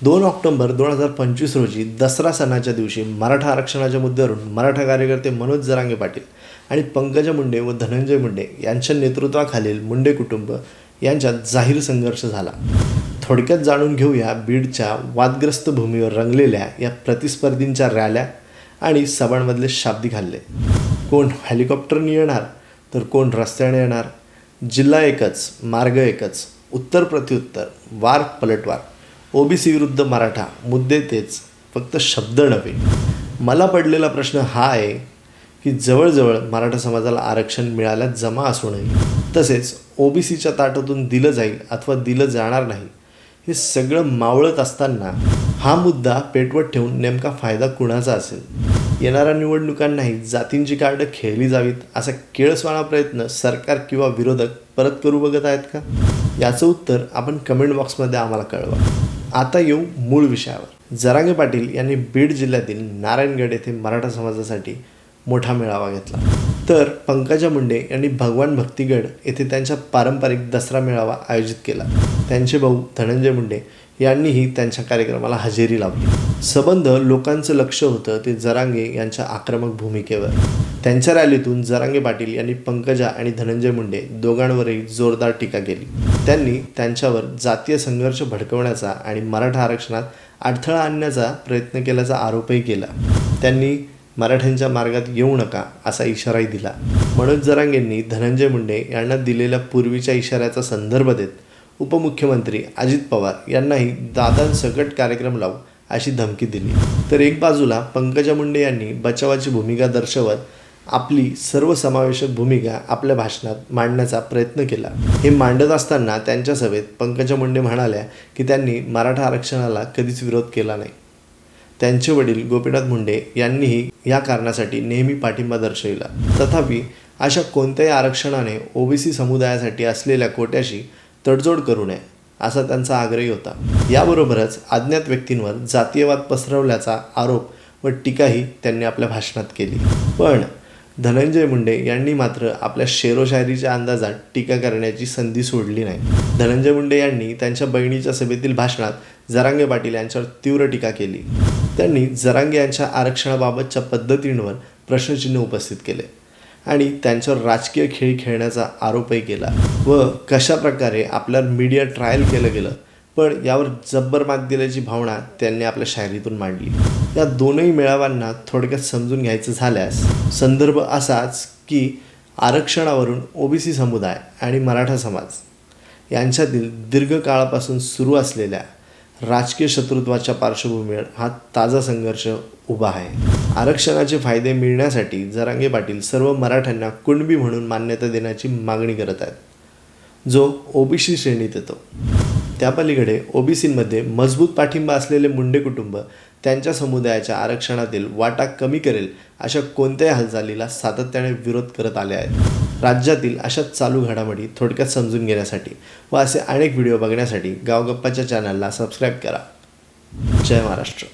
2 October 2025 रोजी दसरा सणाच्या दिवशी मराठा आरक्षणाच्या मुद्द्यावरून मराठा कार्यकर्ते मनोज जरांगे पाटील आणि पंकजा मुंडे व धनंजय मुंडे यांच्या नेतृत्वाखालील मुंडे कुटुंब यांच्यात जाहीर संघर्ष झाला. थोडक्यात जाणून घेऊया बीडच्या वादग्रस्त भूमीवर रंगलेल्या या प्रतिस्पर्धींच्या रॅल्या आणि सभांमधले शाब्दिक हल्ले. कोण हेलिकॉप्टरने येणार तर कोण रस्त्याने येणार. जिल्हा एकच, मार्ग एकच, उत्तर प्रत्युत्तर, वार पलटवार, ओबीसी विरुद्ध मराठा, मुद्दे तेच, फक्त शब्द नव्हे. मला पडलेला प्रश्न हा आहे की जवळजवळ मराठा समाजाला आरक्षण मिळाल्यात जमा असूनही तसेच ओबीसीच्या ताटातून दिलं जाईल अथवा दिलं जाणार नाही हे सगळं मावळत असताना हा मुद्दा पेटवत ठेवून नेमका फायदा कुणाचा असेल. येणाऱ्या निवडणुकांनाही जातींची कार्ड खेळली जावीत असा केळसवाणा प्रयत्न सरकार किंवा विरोधक परत करू बघत आहेत का? याचं उत्तर आपण कमेंट बॉक्समध्ये आम्हाला कळवा. आता येऊ मूळ विषयावर. जरांगे पाटील यांनी बीड जिल्ह्यातील नारायणगड येथे मराठा समाजासाठी मोठा मेळावा घेतला, तर पंकजा मुंडे यांनी भगवान भक्तिगड येथे त्यांच्या पारंपरिक दसरा मेळावा आयोजित केला. त्यांचे भाऊ धनंजय मुंडे यांनीही त्यांच्या कार्यक्रमाला हजेरी लावली. संबंध लोकांचं लक्ष होतं ते जरांगे यांच्या आक्रमक भूमिकेवर. त्यांच्या रॅलीतून जरांगे पाटील यांनी पंकजा आणि धनंजय मुंडे दोघांवरही जोरदार टीका केली. त्यांनी त्यांच्यावर जातीय संघर्ष भडकवण्याचा आणि मराठा आरक्षणात अडथळा आणण्याचा प्रयत्न केल्याचा आरोपही केला. त्यांनी मराठ्यांच्या मार्गात येऊ नका असा इशाराही दिला. मनोज जरांगेंनी धनंजय मुंडे यांना दिलेल्या पूर्वीच्या इशाऱ्याचा संदर्भ देत उपमुख्यमंत्री अजित पवार यांनाही दादांसकट कार्यक्रम लावू अशी धमकी दिली. तर एक बाजूला पंकजा मुंडे यांनी बचावाची भूमिका दर्शवत आपली सर्वसमावेशक भूमिका आपल्या भाषणात मांडण्याचा प्रयत्न केला. हे मांडत असताना त्यांच्या सभेत पंकजा मुंडे म्हणाल्या की त्यांनी मराठा आरक्षणाला कधीच विरोध केला नाही. त्यांचे वडील गोपीनाथ मुंडे यांनीही या कारणासाठी नेहमी पाठिंबा दर्शविला. तथापि अशा कोणत्याही आरक्षणाने ओबीसी समुदायासाठी असलेल्या कोट्याशी तडजोड करू नये असा त्यांचा आग्रही होता. याबरोबरच अज्ञात व्यक्तींवर जातीयवाद पसरवल्याचा आरोप व टीकाही त्यांनी आपल्या भाषणात केली. पण धनंजय मुंडे यांनी मात्र आपल्या शेरोशायरीच्या अंदाजात टीका करण्याची संधी सोडली नाही. धनंजय मुंडे यांनी त्यांच्या बहिणीच्या सभेतील भाषणात जरांगे पाटील यांच्यावर तीव्र टीका केली. त्यांनी जरांगे यांच्या आरक्षणाबाबतच्या पद्धतींवर प्रश्नचिन्ह उपस्थित केले आणि त्यांच्यावर राजकीय खेळ खेळण्याचा आरोपही केला व कशा प्रकारे आपल्यावर मीडिया ट्रायल केलं गेलं पण यावर जब्बर मात दिल्याची भावना त्यांनी आपल्या शायरीतून मांडली. या दोनही मेळाव्यांना थोडक्यात समजून घ्यायचं झाल्यास संदर्भ असाच की आरक्षणावरून ओबीसी समुदाय आणि मराठा समाज यांच्यातील दीर्घकाळापासून सुरू असलेल्या राजकीय शत्रुत्वाच्या पार्श्वभूमीवर हा ताजा संघर्ष उभा आहे. आरक्षणाचे फायदे मिळण्यासाठी जरांगे पाटील सर्व मराठ्यांना कुणबी म्हणून मान्यता देण्याची मागणी करत आहेत, जो ओबीसी श्रेणीत येतो. त्यापलीकडे ओबीसींमध्ये मजबूत पाठिंबा असलेले मुंडे कुटुंब त्यांच्या समुदायाच्या आरक्षणातील वाटा कमी करेल अशा कोणत्याही हालचालीला सातत्याने विरोध करत आले आहेत. राज्यातील अशा चालू घडामोडी थोडक्यात समजून घेण्यासाठी व असे अनेक व्हिडिओ बघण्यासाठी गावगप्पाच्या चॅनलला सबस्क्राईब करा. जय महाराष्ट्र.